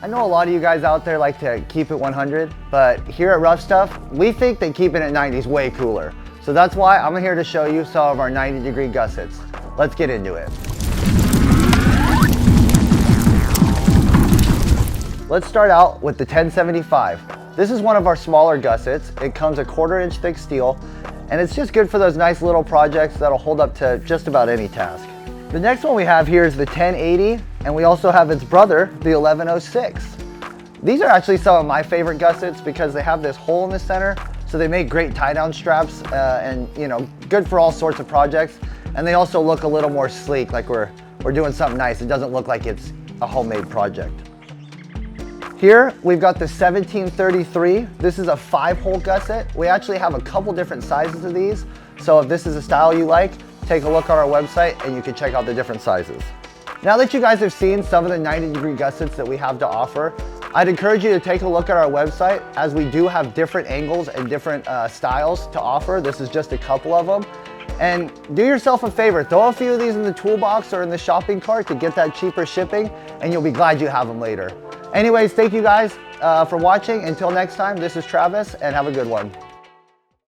I know a lot of you guys out there like to keep it 100, but here at Ruffstuff, we think that keeping it 90 is way cooler. So that's why I'm here to show you some of our 90-degree gussets. Let's get into it. Let's start out with the 1075. This is one of our smaller gussets. It comes a 1/4 inch thick steel, and it's just good for those nice little projects that'll hold up to just about any task. The next one we have here is the 1080, and we also have its brother, the 1106. These are actually some of my favorite gussets because they have this hole in the center, so they make great tie-down straps and good for all sorts of projects. And they also look a little more sleek, like we're doing something nice. It doesn't look like it's a homemade project. Here we've got the 1733. This is a 5-hole gusset. We actually have a couple different sizes of these, so if this is a style you like, take a look on our website and you can check out the different sizes. Now that you guys have seen some of the 90-degree gussets that we have to offer, I'd encourage you to take a look at our website, as we do have different angles and different styles to offer. This is just a couple of them. And do yourself a favor, throw a few of these in the toolbox or in the shopping cart to get that cheaper shipping, and you'll be glad you have them later. Anyways, thank you guys for watching. Until next time, this is Travis, and have a good one.